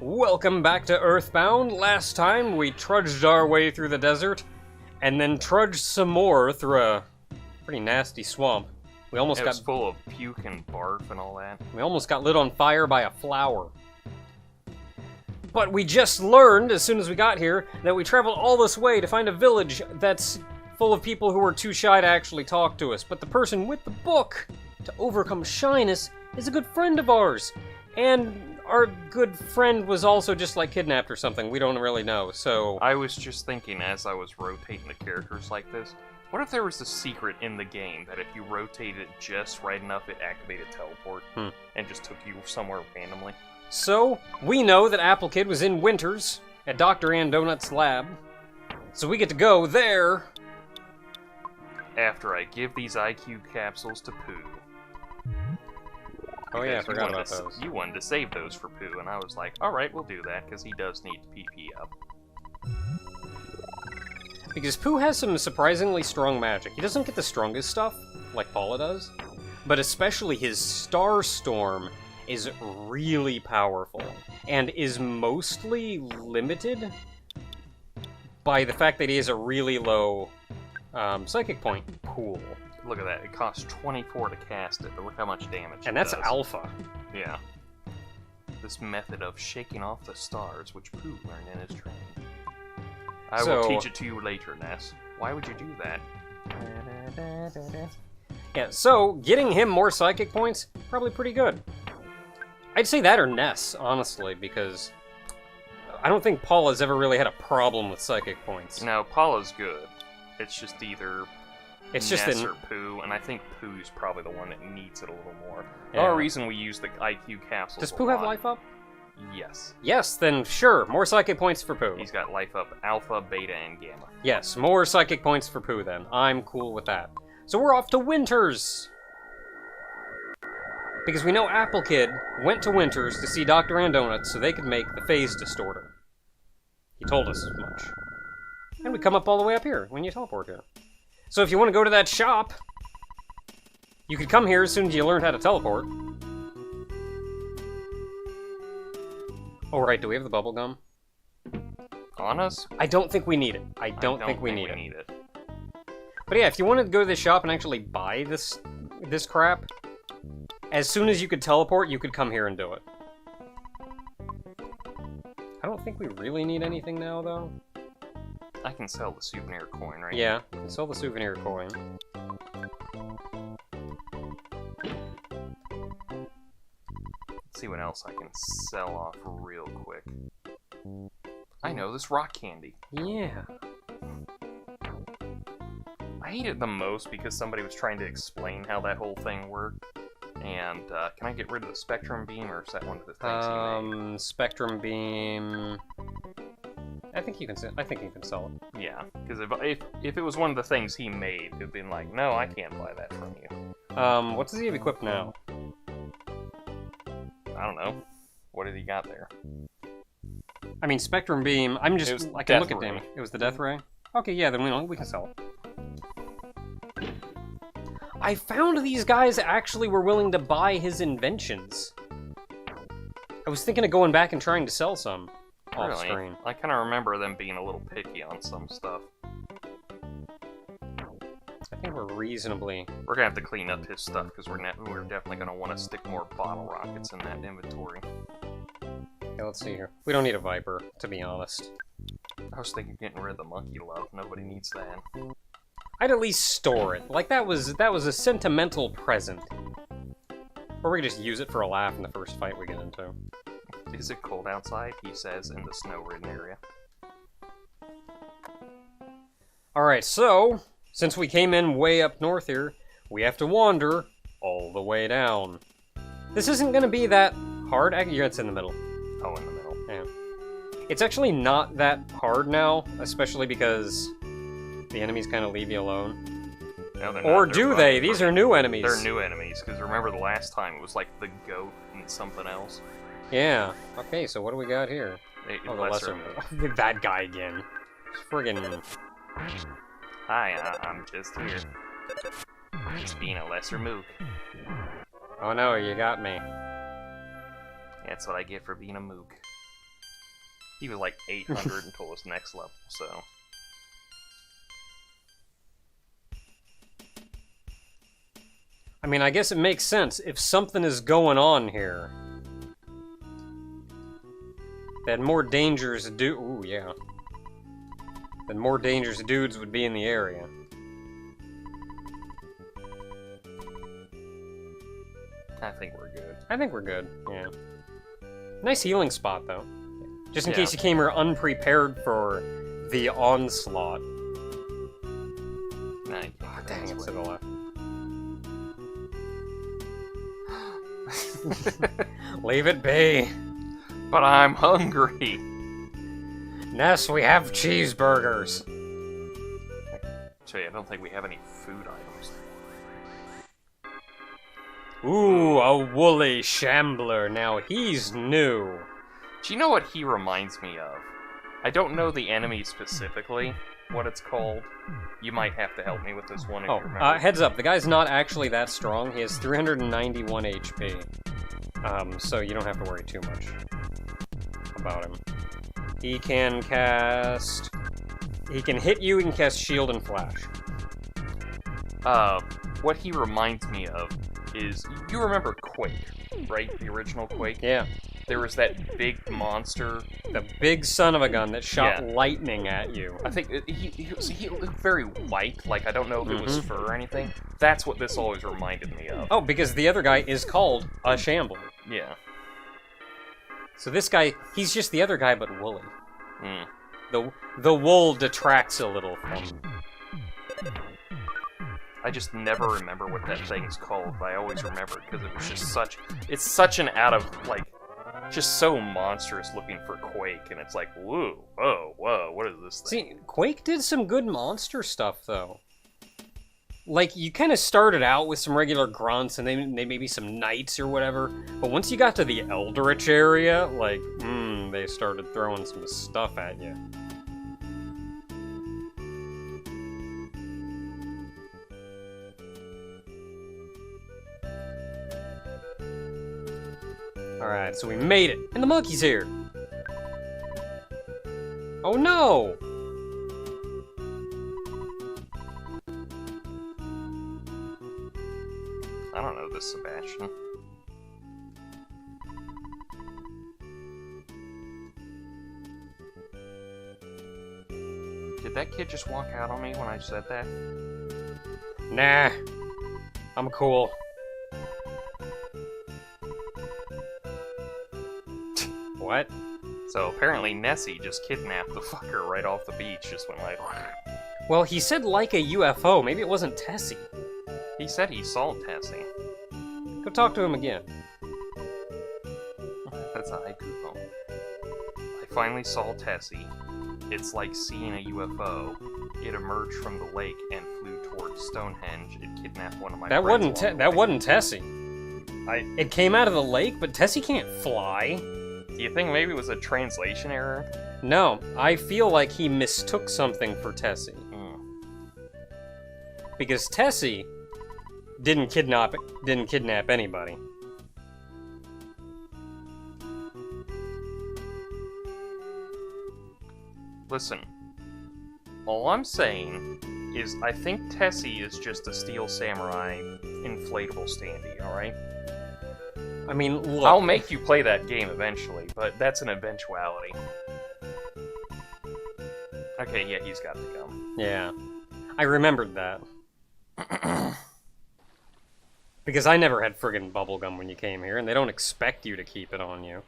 Welcome back to Earthbound. Last time we trudged our way through the desert, and then trudged some more through a pretty nasty swamp. We almost It got was full of puke and barf and all that. we almost got lit on fire by a flower. But we just learned, as soon as we got here, that we traveled all this way to find a village that's full of people who are too shy to actually talk to us. But the person with the book to overcome shyness is a good friend of ours. And our good friend was also just like kidnapped or something. We don't really know, so... I was just thinking as I was rotating the characters like this, what if there was a secret in the game that if you rotated it just right enough, it activated teleport and just took you somewhere randomly? So, we know that Apple Kid was in Winters at Dr. Ann Donut's lab. So we get to go there. After I give these IQ capsules to Pooh. Oh yeah, I Because forgot about those. You wanted to save those for Pooh, and I was like, alright, we'll do that, because he does need to PP up. Because Pooh has some surprisingly strong magic. He doesn't get the strongest stuff, like Paula does, but especially his Star Storm is really powerful, and is mostly limited by the fact that he has a really low psychic point pool. Look at that, it costs 24 to cast it, but look how much damage And it that's does. alpha. Yeah. This method of shaking off the stars, which Pooh learned in his training. I will teach it to you later, Ness. Why would you do that? Yeah, so getting him more psychic points, probably pretty good. I'd say that or Ness, honestly, because I don't think Paula's ever really had a problem with psychic points. No, Paula's good. It's just either It's just Ness that or Pooh, and I think Pooh's probably the one that needs it a little more. The Yeah. only reason we use the IQ capsules does a Pooh have lot- life up? Yes. Yes, then sure, more psychic points for Pooh. He's got life up alpha, beta, and gamma. Yes, more psychic points for Pooh then. I'm cool with that. So we're off to Winters! Because we know Apple Kid went to Winters to see Dr. Ann Donut so they could make the phase distorter. He told us as much. And we come up all the way up here when you teleport here. So if you want to go to that shop, you could come here as soon as you learned how to teleport. Oh right, do we have the bubble gum? On us? I don't think we need it. I don't think we need need it. it. But yeah, if you wanted to go to this shop and actually buy this crap, as soon as you could teleport, you could come here and do it. I don't think we really need anything now, though. I can sell the souvenir coin, right? Yeah, you can sell the souvenir coin. Let's see what else I can sell off real quick. I know, this rock candy. Yeah. I hate it the most because somebody was trying to explain how that whole thing worked. And, can I get rid of the spectrum beam, or is that one of the things he made? Spectrum beam. I think you can sell it. Yeah, because if it was one of the things he made, it'd been like, no, I can't buy that from you. What does he have equipped now? I don't know. What did he got there? I mean, spectrum beam. I can look Death at Ray. damage. It was the death ray. Okay, yeah, then we can sell it. I found these guys actually were willing to buy his inventions. I was thinking of going back and trying to sell some off Really? screen. I kind of remember them being a little picky on some stuff. I think we're reasonably. We're gonna have to clean up his stuff because we're definitely gonna want to stick more bottle rockets in that inventory. Okay, let's see here. We don't need a Viper, to be honest. I was thinking getting rid of the monkey love. Nobody needs that. I'd at least store it. Like that was a sentimental present. Or we could just use it for a laugh in the first fight we get into. Is it cold outside? He says in the snow-ridden area. Alright, so, since we came in way up north here, we have to wander all the way down. This isn't gonna be that hard. Yeah, it's in the middle. Oh, in the middle. Yeah. It's actually not that hard now, especially because the enemies kind of leave you alone. No, they're Or not. do they? These are new enemies. They're new enemies, because remember the last time it was like the goat and something else? Yeah. Okay, so what do we got here? Oh, the lesser. That guy again. Friggin'. Hi, I'm just here. Just being a lesser mook. Oh no, you got me. That's what I get for being a mook. He was like 800 until his next level, so... I mean, I guess it makes sense. If something is going on here, then more dangerous Ooh, yeah. Then more dangerous dudes would be in the area. I think we're good. I think we're good, yeah. Nice healing spot, though. Just in case you came here unprepared for the onslaught. Nah, oh, dang, it's to the left. Leave it be. But I'm hungry. Ness, we have cheeseburgers. Actually, I don't think we have any food items. Ooh, a woolly shambler. Now he's new. Do you know what he reminds me of? I don't know the enemy specifically, what it's called. You might have to help me with this one if you remember. Heads up, the guy's not actually that strong. He has 391 HP. So you don't have to worry too much about him. He can cast... He can hit you, he can cast Shield and Flash. What he reminds me of is... You remember Quake, right? The original Quake? Yeah. There was that big monster... The big son of a gun that shot lightning at you. I think he looked very white, like I don't know if it was fur or anything. That's what this always reminded me of. Oh, because the other guy is called a shambler. Yeah. So this guy, he's just the other guy, but woolly. Mm. The wool detracts a little from... I just never remember what that thing's called, but I always remember it because it was just such... It's such an out of, like... Just so monstrous looking for Quake, and it's like, whoa, whoa, what is this thing? See, Quake did some good monster stuff, though. Like, you kind of started out with some regular grunts, and then maybe some knights or whatever, but once you got to the Eldritch area, like, they started throwing some stuff at you. Alright, so we made it. And the monkey's here. Oh no! I don't know this Sebastian. Did that kid just walk out on me when I said that? Nah. I'm cool. What? So apparently Nessie just kidnapped the fucker right off the beach, just went like... Well, he said like a UFO. Maybe it wasn't Tessie. He said he saw Tessie. Go talk to him again. That's a haiku poem. I finally saw Tessie. It's like seeing a UFO. It emerged from the lake and flew towards Stonehenge. It kidnapped one of my friends. That wasn't Tessie. It came out of the lake, but Tessie can't fly. Do you think maybe it was a translation error? No, I feel like he mistook something for Tessie. Because Tessie didn't kidnap anybody. Listen, all I'm saying is I think Tessie is just a Steel Samurai inflatable standee, alright? I mean, look... I'll make you play that game eventually, but that's an eventuality. Okay, yeah, he's got to go. Yeah. I remembered that. Because I never had friggin' bubblegum when you came here, and they don't expect you to keep it on you.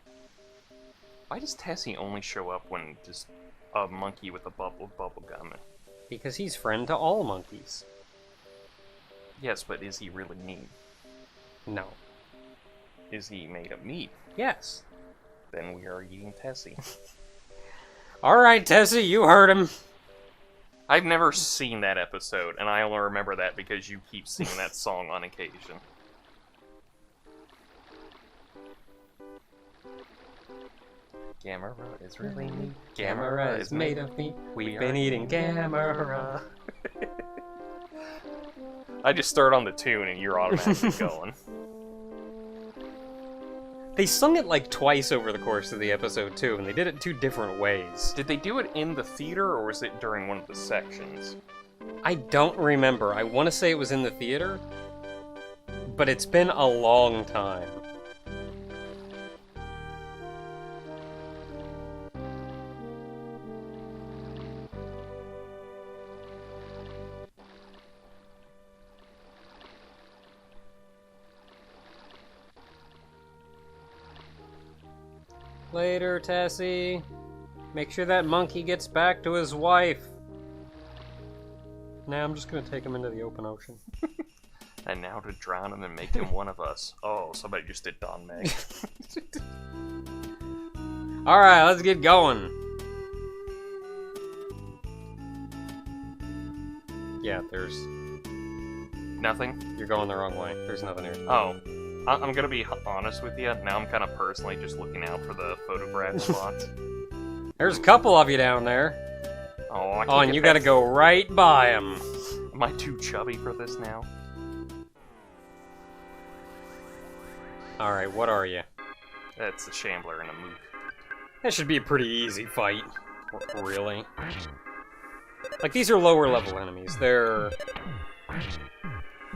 Why does Tessie only show up when just a monkey with a bubblegum? Because he's friend to all monkeys. Yes, but is he really neat? No. Is he made of meat? Yes. Then we are eating Tessie. Alright, Tessie, you heard him. I've never seen that episode, and I only remember that because you keep singing that song on occasion. Gamera is really neat. Gamera is made of meat. We've been eating Gamera. I just start on the tune and you're automatically going. They sung it like twice over the course of the episode, too, and they did it 2 different ways. Did they do it in the theater, or was it during one of the sections? I don't remember. I want to say it was in the theater, but it's been a long time. Later, Tessie. Make sure that monkey gets back to his wife. Nah, I'm just gonna take him into the open ocean. And now to drown him and make him one of us. Oh, somebody just did Don Meg. Alright, let's get going. Yeah, there's... Nothing? You're going the wrong way. There's nothing here. Oh. I'm gonna be honest with you. Now I'm kind of personally just looking out for the photograph spots. There's a couple of you down there. Oh, I can't Oh, and you gotta go right by them. Am I too chubby for this now? Alright, what are you? That's a shambler and a mook. That should be a pretty easy fight. Really. Like, these are lower level enemies. They're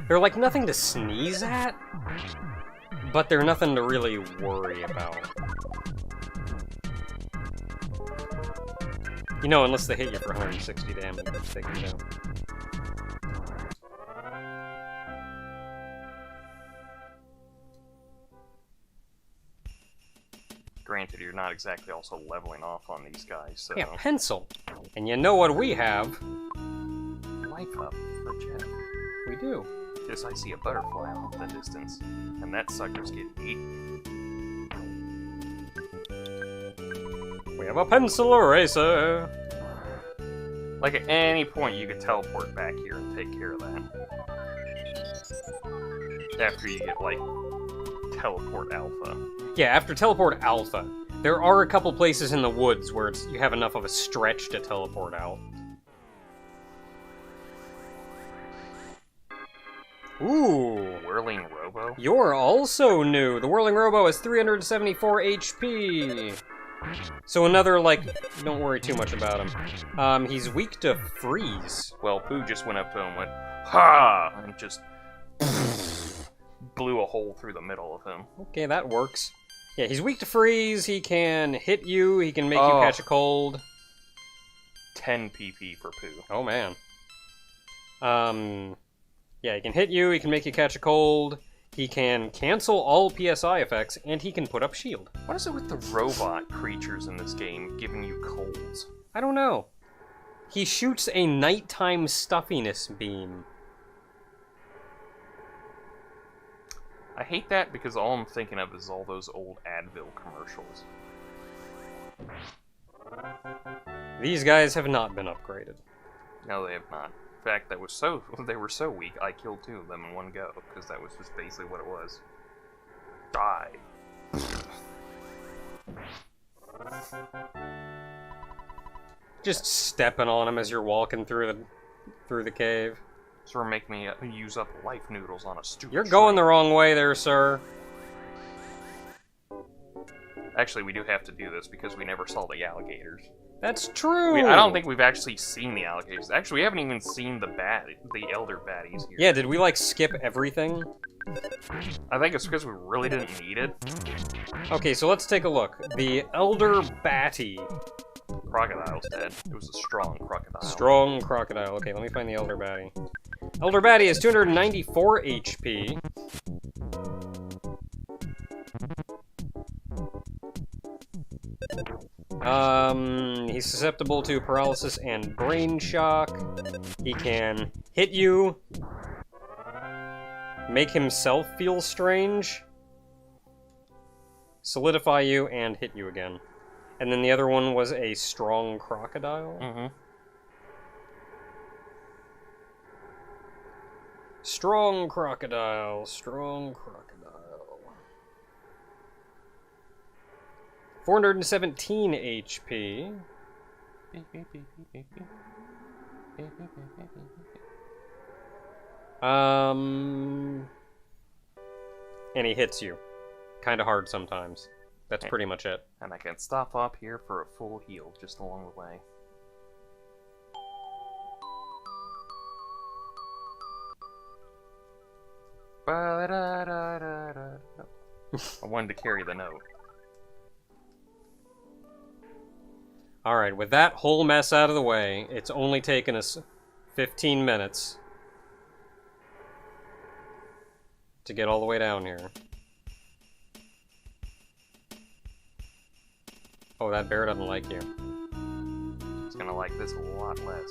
like nothing to sneeze at, but they're nothing to really worry about. You know, unless they hit you for 160 damage, which they can do. Granted, you're not exactly also leveling off on these guys, so... Yeah, pencil. And you know what we have? Life up for Jeff. We do. Because I see a butterfly off in the distance, and that sucker's getting eaten. We have a pencil eraser. Like, at any point, you could teleport back here and take care of that. After you get, like, teleport alpha. Yeah, after teleport alpha, there are a couple places in the woods where you have enough of a stretch to teleport out. Ooh. Whirling Robo? You're also new. The Whirling Robo has 374 HP. So another, like, don't worry too much about him. He's weak to freeze. Well, Pooh just went up to him and went, ha! And just blew a hole through the middle of him. Okay, that works. Yeah, he's weak to freeze. He can hit you. He can make you catch a cold. 10 PP for Pooh. Oh, man. Yeah, he can hit you, he can make you catch a cold, he can cancel all PSI effects, and he can put up shield. What is it with the robot creatures in this game giving you colds? I don't know. He shoots a nighttime stuffiness beam. I hate that because all I'm thinking of is all those old Advil commercials. These guys have not been upgraded. No, they have not. In fact, they were so weak, I killed 2 of them in one go, because that was just basically what it was. Die. Just stepping on them as you're walking through the cave. Sort of make me use up life noodles on a stupid You're going the wrong way there, sir. Actually, we do have to do this because we never saw the alligators. That's true! I don't think we've actually seen the alligators. Actually, we haven't even seen the elder baddies here. Yeah, did we, like, skip everything? I think it's because we really didn't need it. Okay, so let's take a look. The Elder Batty. Crocodile's dead. It was a strong crocodile. Strong crocodile. Okay, let me find the Elder Batty. Elder Batty has 294 HP. He's susceptible to paralysis and brain shock. He can hit you, make himself feel strange, solidify you, and hit you again. And then the other one was a strong crocodile. Mm-hmm. Strong crocodile, strong crocodile. 417 HP. And he hits you. kind of hard sometimes. That's pretty much it. And I can stop up here for a full heal just along the way. I wanted to carry the note. Alright, with that whole mess out of the way, it's only taken us 15 minutes to get all the way down here. Oh, that bear doesn't like you. It's gonna like this a lot less.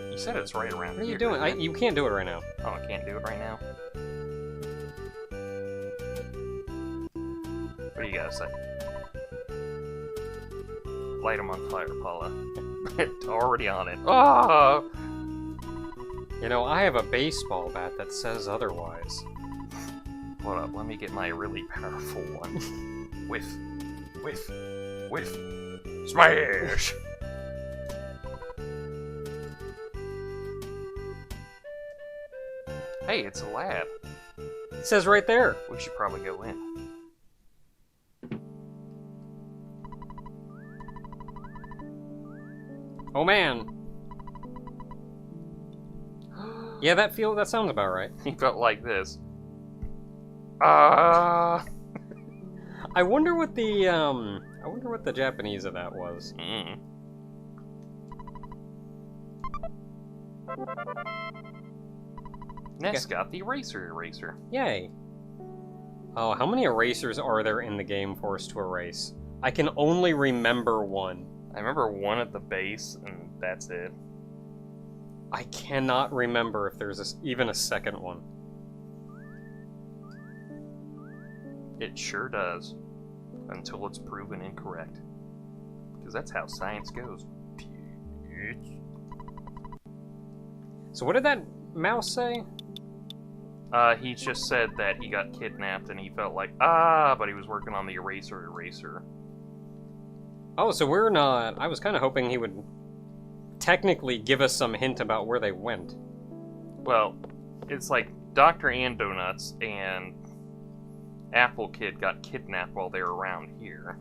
You said it's right around here. What are you doing? You can't do it right now. Oh, I can't do it right now? What do you gotta say? Light them on fire, Paula. It's already on it. Ah! You know, I have a baseball bat that says otherwise. Hold up, let me get my really powerful one. Whiff. Smash! Hey, it's a lab. It says right there. We should probably go in. Oh man. Yeah, that sounds about right. He felt like this. I wonder what the Japanese of that was. Ness got the eraser. Yay. Oh, how many erasers are there in the game for us to erase? I can only remember one. I remember one at the base, and that's it. I cannot remember if there's even a second one. It sure does. Until it's proven incorrect. Because that's how science goes. So what did that mouse say? He just said that he got kidnapped and he felt like, but he was working on the eraser. Oh, so we're not... I was kind of hoping he would technically give us some hint about where they went. Well, it's like Dr. Andonuts and Apple Kid got kidnapped while they were around here.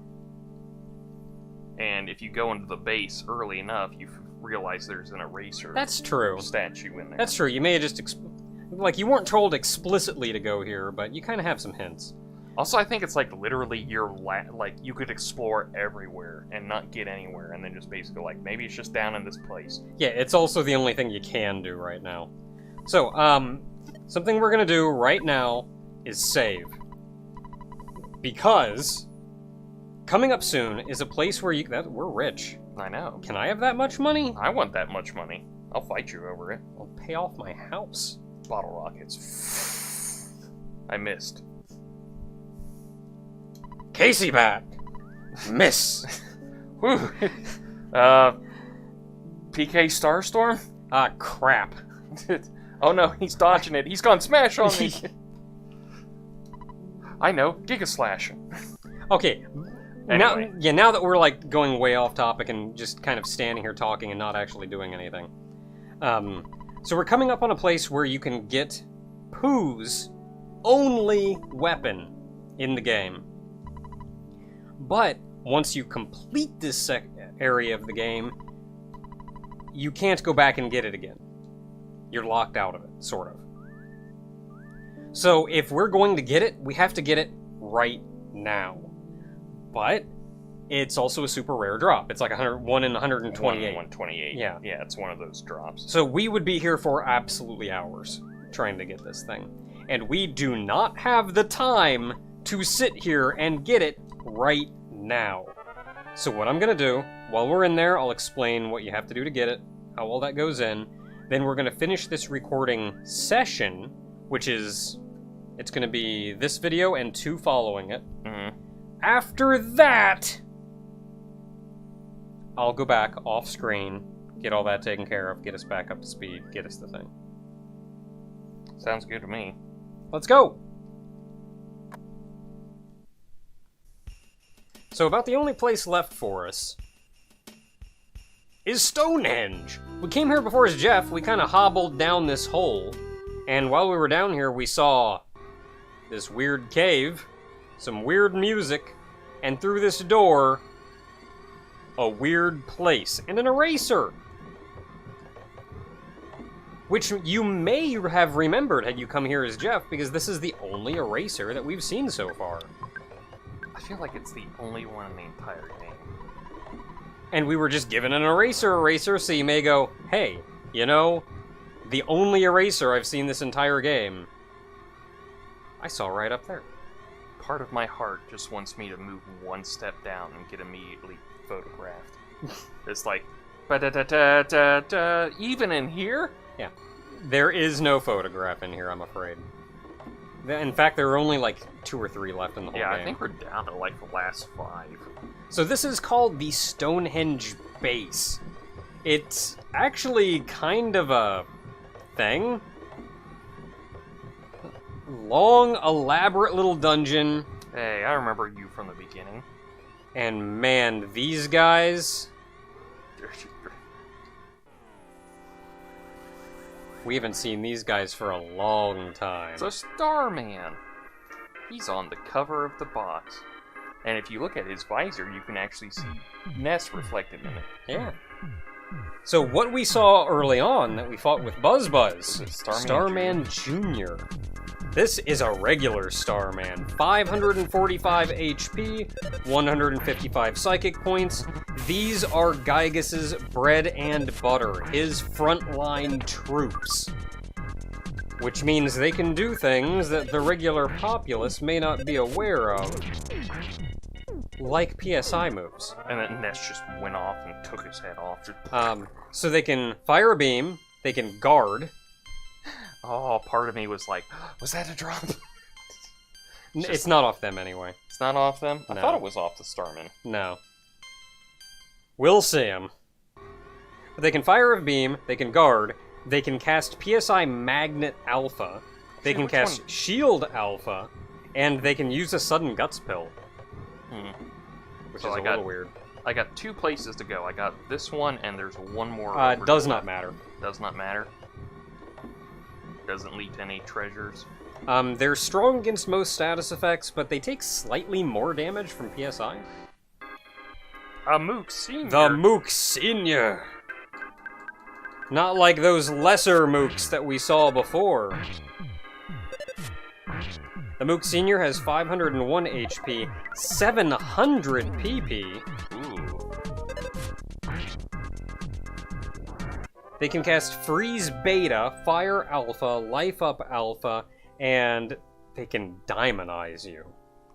And if you go into the base early enough, you realize there's an eraser. That's true. Statue in there. That's true. You may have just... you weren't told explicitly to go here, but you kind of have some hints. Also, I think it's like literally you could explore everywhere and not get anywhere, and then just basically like, maybe it's just down in this place. Yeah, it's also the only thing you can do right now. So, something we're gonna do right now is save. Because coming up soon is a place where we're rich. I know. Can I have that much money? I want that much money. I'll fight you over it. I'll pay off my house. Bottle rockets. I missed. Casey back. Miss. Whew. PK Starstorm? Ah, crap. Oh no, he's dodging it. He's gone smash on me. I know, Giga Slash. Okay. Anyway. Now that we're like going way off topic and just kind of standing here talking and not actually doing anything. So we're coming up on a place where you can get Pooh's only weapon in the game. But once you complete this area of the game, you can't go back and get it again. You're locked out of it, sort of. So if we're going to get it, we have to get it right now. But it's also a super rare drop. It's like 1 in 128. 1 in 128. Yeah. Yeah, it's one of those drops. So we would be here for absolutely hours trying to get this thing. And we do not have the time to sit here and get it right now. So what I'm going to do, while we're in there, I'll explain what you have to do to get it, how all that goes in. Then we're going to finish this recording session, which is... it's going to be this video and 2 following it. Mm-hmm. After that, I'll go back off screen, get all that taken care of, get us back up to speed, get us the thing. Sounds good to me. Let's go! So about the only place left for us is Stonehenge. We came here before as Jeff. We kind of hobbled down this hole. And while we were down here, we saw this weird cave, some weird music, and through this door, a weird place, and an eraser. Which you may have remembered had you come here as Jeff, because this is the only eraser that we've seen so far. I feel like it's the only one in the entire game. And we were just given an eraser, so you may go, hey, you know, the only eraser I've seen this entire game, I saw right up there. Part of my heart just wants me to move one step down and get immediately photographed. It's like, ba-da-da-da-da-da, even in here? Yeah. There is no photograph in here, I'm afraid. In fact, there are only like 2 or 3 left in the whole game. Yeah, I think we're down to like the last 5. So this is called the Stonehenge Base. It's actually kind of a thing. Long, elaborate little dungeon. Hey, I remember you from the beginning. And man, these guys... We haven't seen these guys for a long time. So Starman, he's on the cover of the box. And if you look at his visor, you can actually see Ness reflected in it. Yeah. So what we saw early on that we fought with Buzz, Starman Jr. This is a regular Starman. 545 HP, 155 psychic points. These are Gygas's bread and butter, his frontline troops. Which means they can do things that the regular populace may not be aware of. Like PSI moves. And then Ness just went off and took his head off. So they can fire a beam, they can guard. Oh, part of me was like, was that a drop? It's not off them anyway. It's not off them? No. I thought it was off the Starman. No. We'll see them. But they can fire a beam, they can guard, they can cast PSI Magnet Alpha, they can cast Shield Alpha, and they can use a Sudden Guts Pill. Which is a little weird. I got 2 places to go. I got this one, and there's one more. Does not matter. Does not matter. Doesn't lead to any treasures. They're strong against most status effects, but they take slightly more damage from PSI. Mook Senior. The Mook Senior. Not like those lesser Mooks that we saw before. The Mook Senior has 501 HP, 700 PP. Ooh. They can cast Freeze Beta, Fire Alpha, Life Up Alpha, and they can Diamondize you.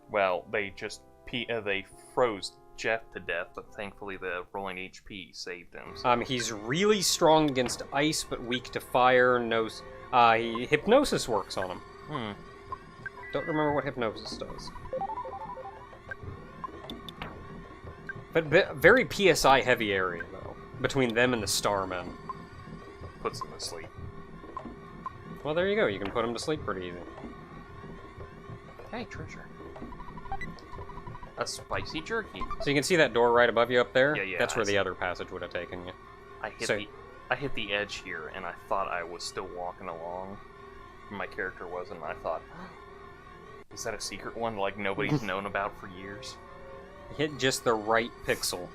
Well, they just they froze Jeff to death, but thankfully the rolling HP saved him. So. He's really strong against ice, but weak to fire. Hypnosis works on him. Don't remember what Hypnosis does. But very PSI heavy area, though, between them and the Starmen. Puts him to sleep. Well, there you go. You can put him to sleep pretty easy. Hey, treasure. A spicy jerky. So you can see that door right above you up there? Yeah, That's where the other passage would have taken you. I hit the edge here, and I thought I was still walking along. My character wasn't, and I thought, is that a secret one like nobody's known about for years? Hit just the right pixel.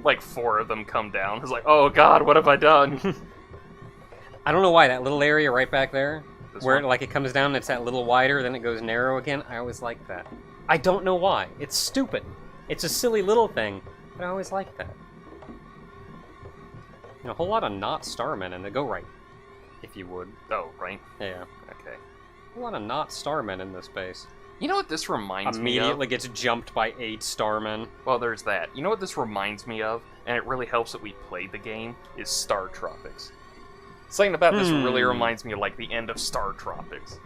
Like 4 of them come down. It's like, oh god, what have I done? I don't know why, that little area right back there, where one? it comes down, it's that little wider, then it goes narrow again, I always like that. I don't know why. It's stupid. It's a silly little thing, but I always like that. A whole lot of not Starmen, and they go right, if you would. Oh, right? Yeah. Okay. A lot of not Starmen in this base. You know what this reminds me of? Immediately gets jumped by 8 Starmen. Well, there's that. You know what this reminds me of, and it really helps that we played the game, is Star Tropics. Something about this really reminds me of, like, the end of Star Tropics.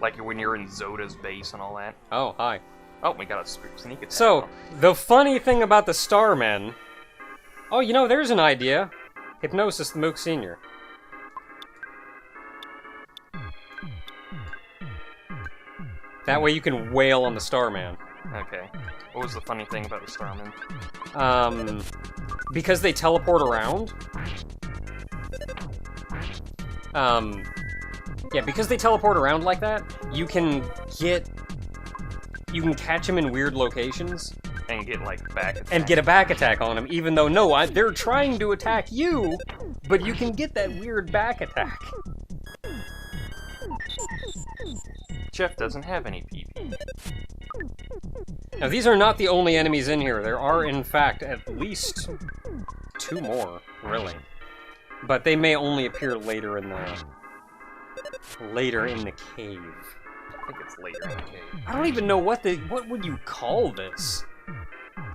Like, when you're in Zoda's base and all that. Oh, hi. Oh, we got a sneak attack. So, the funny thing about the Starmen... Oh, you know, there's an idea. Hypnosis the Mook Senior. That way you can wail on the Starman. Okay. What was the funny thing about the Starman? Because they teleport around. Yeah, because they teleport around like that, you can catch them in weird locations. And get, like, back attack. And get a back attack on them, even though, no, they're trying to attack you, but you can get that weird back attack. Jeff doesn't have any PP. Now, these are not the only enemies in here. There are, in fact, at least 2 more, really. But they may only appear later in the cave. I think it's later in the cave. I don't even know what would you call this?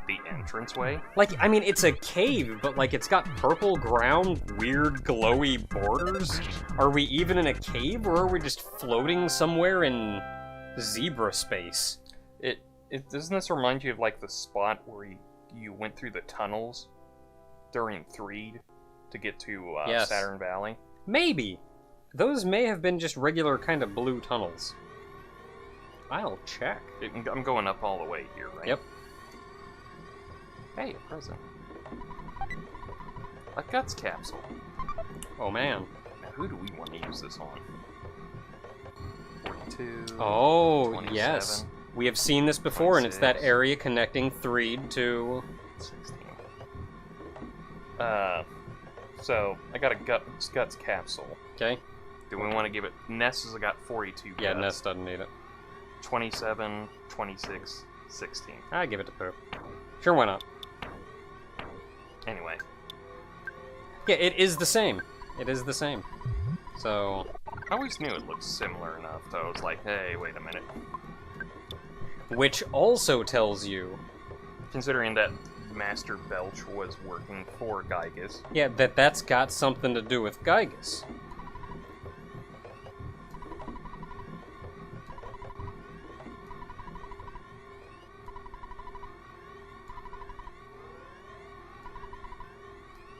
The entranceway? Like, I mean, it's a cave, but, like, it's got purple ground, weird, glowy borders. Are we even in a cave, or are we just floating somewhere in zebra space? Doesn't this remind you of, like, the spot where you went through the tunnels during Threed to get to Yes. Saturn Valley? Maybe. Those may have been just regular kind of blue tunnels. I'll check. I'm going up all the way here, right? Yep. Hey, a present. A guts capsule. Oh, man. Now, who do we want to use this on? 42. Oh, 27, yes. We have seen this before, and it's that 26. area connecting Threed to... 16. So, I got a guts capsule. Okay. Do we want to give it... Ness has got 42 guts. Yeah, Ness doesn't need it. 27, 26, 16. I give it to Poop. Sure, why not? Anyway. Yeah, it is the same. It is the same. So... I always knew it looked similar enough, though. I was like, hey, wait a minute. Which also tells you... Considering that Master Belch was working for Gygus. Yeah, that's got something to do with Gygus.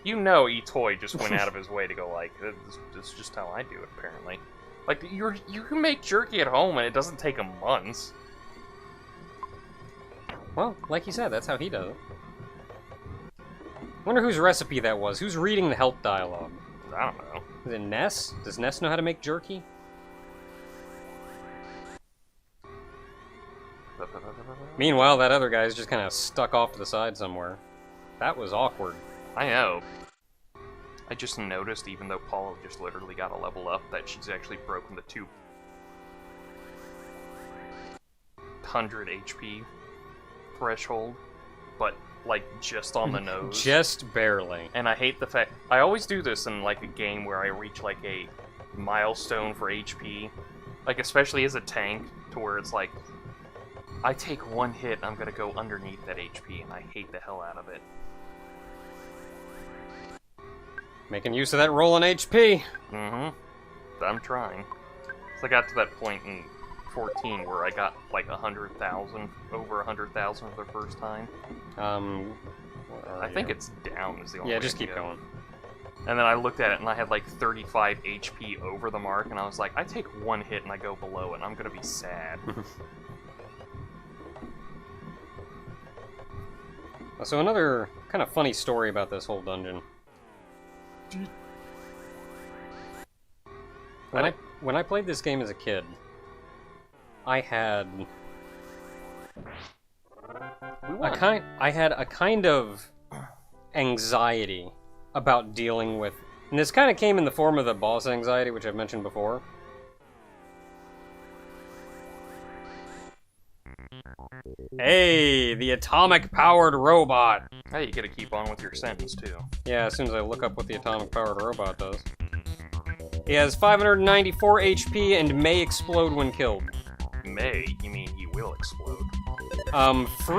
You know Etoy just went out of his way to go like, this is just how I do it, apparently. Like, you can make jerky at home and it doesn't take him months. Well, like you said, that's how he does it. Wonder whose recipe that was. Who's reading the help dialogue? I don't know. Is it Ness? Does Ness know how to make jerky? Meanwhile, that other guy's just kind of stuck off to the side somewhere. That was awkward. I know. I just noticed, even though Paula just literally got a level up, that she's actually broken the 200 HP threshold, but, like, just on the nose. Just barely. And I hate the fact... I always do this in, like, a game where I reach, like, a milestone for HP. Like, especially as a tank, to where it's like, I take one hit and I'm gonna go underneath that HP, and I hate the hell out of it. Making use of that rolling HP. Mm-hmm. I'm trying. So I got to that point in 14 where I got like 100,000, over 100,000 for the first time. Where are I think you? it's down is the only Yeah, way just to keep go. going. And then I looked at it and I had like 35 HP over the mark, and I was like, I take one hit and I go below it, and I'm gonna be sad. So another kind of funny story about this whole dungeon. When I played this game as a kid, I had a kind of anxiety about dealing with, and this kind of came in the form of the boss anxiety, which I've mentioned before. Hey, the atomic-powered robot! Hey, you gotta keep on with your sentence, too. Yeah, as soon as I look up what the atomic-powered robot does. He has 594 HP and may explode when killed. May? You mean he will explode?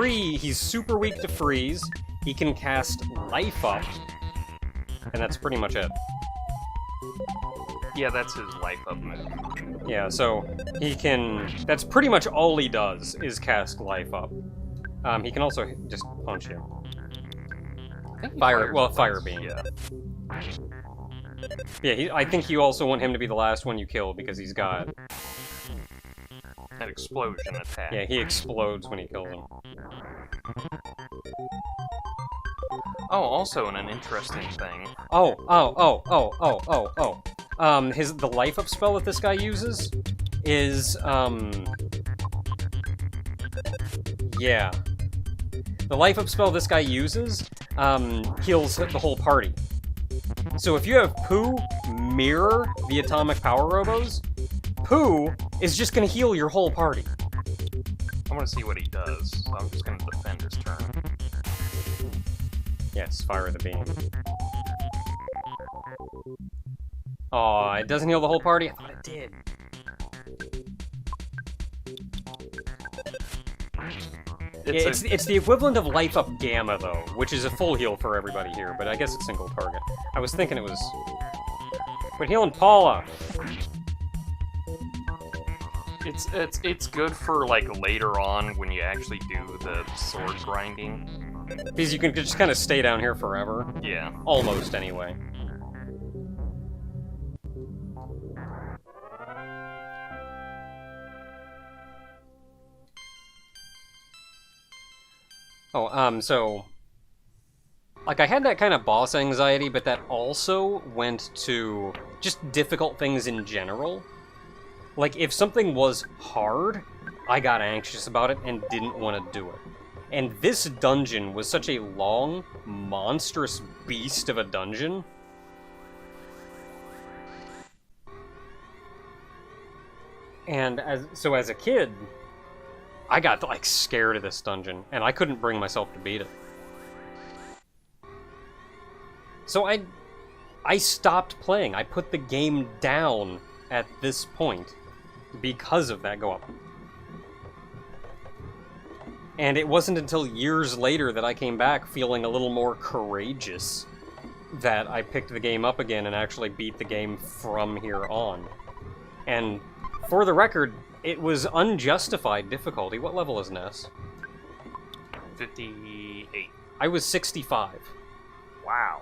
He's super weak to freeze. He can cast Life Up. And that's pretty much it. Yeah, that's his life up move. Yeah, so he can... That's pretty much all he does, is cast Life Up. He can also just punch you. Fire beam. Yeah. Yeah, I think you also want him to be the last one you kill, because he's got... An explosion attack. Yeah, he explodes when he kills him. Oh, also an interesting thing. The life up spell that this guy uses is, yeah. The life up spell this guy uses, heals the whole party. So if you have Pooh mirror the atomic power robos, Pooh is just gonna heal your whole party. I want to see what he does, so I'm just going to defend his turn. Yes, fire the beam. Aw, it doesn't heal the whole party? I thought it did. It's the equivalent of life up gamma, though, which is a full heal for everybody here, but I guess it's single target. I was thinking it was... Quit healing Paula! It's good for, like, later on when you actually do the sword grinding. Because you can just kind of stay down here forever. Yeah. Almost, anyway. Oh, so... Like, I had that kind of boss anxiety, but that also went to just difficult things in general. Like, if something was hard, I got anxious about it and didn't want to do it. And this dungeon was such a long, monstrous beast of a dungeon. And as a kid, I got, like, scared of this dungeon, and I couldn't bring myself to beat it. So I stopped playing. I put the game down at this point because of that go-up. And it wasn't until years later that I came back feeling a little more courageous that I picked the game up again and actually beat the game from here on. And for the record, it was unjustified difficulty. What level is Ness? 58. I was 65. Wow.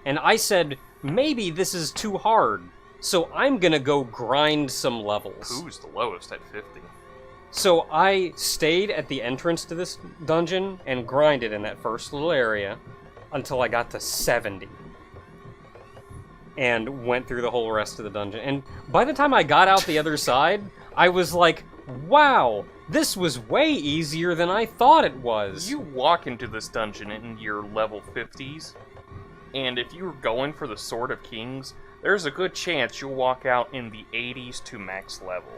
And I said, maybe this is too hard, so I'm gonna go grind some levels. Who's the lowest at 50? So I stayed at the entrance to this dungeon and grinded in that first little area until I got to 70. And went through the whole rest of the dungeon. And by the time I got out the other side, I was like, wow, this was way easier than I thought it was. You walk into this dungeon in your level 50s, and if you're going for the Sword of Kings, there's a good chance you'll walk out in the 80s to max level.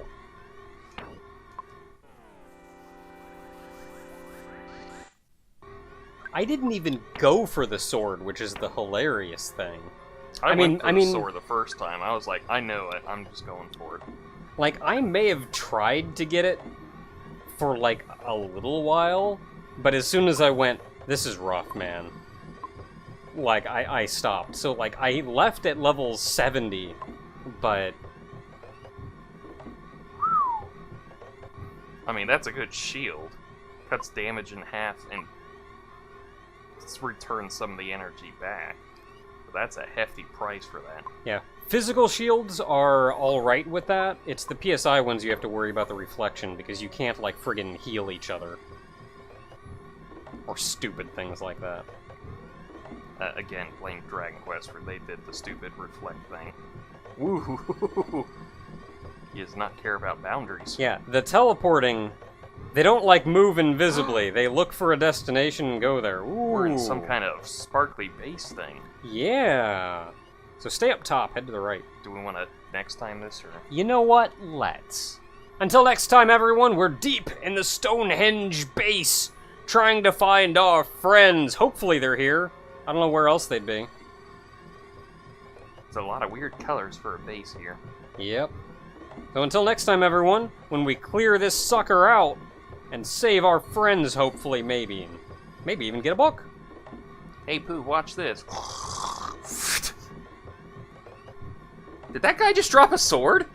I didn't even go for the sword, which is the hilarious thing. I went for the sword the first time. I was like, I know it. I'm just going for it. Like, I may have tried to get it for, like, a little while, but as soon as I went, this is rough, man. Like, I stopped. So, like, I left at level 70, but... I mean, that's a good shield. Cuts damage in half and returns some of the energy back. But that's a hefty price for that. Yeah. Physical shields are alright with that. It's the PSI ones you have to worry about the reflection, because you can't, like, friggin' heal each other. Or stupid things like that. Again, playing Dragon Quest where they did the stupid reflect thing. Woo! He does not care about boundaries. Yeah, the teleporting, they don't, like, move invisibly. They look for a destination and go there. Ooh. We're in some kind of sparkly base thing. Yeah. So stay up top, head to the right. Do we want to next time this, or...? You know what? Let's. Until next time, everyone, we're deep in the Stonehenge base, trying to find our friends. Hopefully they're here. I don't know where else they'd be. There's a lot of weird colors for a base here. Yep. So until next time, everyone, when we clear this sucker out and save our friends, hopefully, maybe. And maybe even get a book. Hey, Pooh, watch this. Did that guy just drop a sword?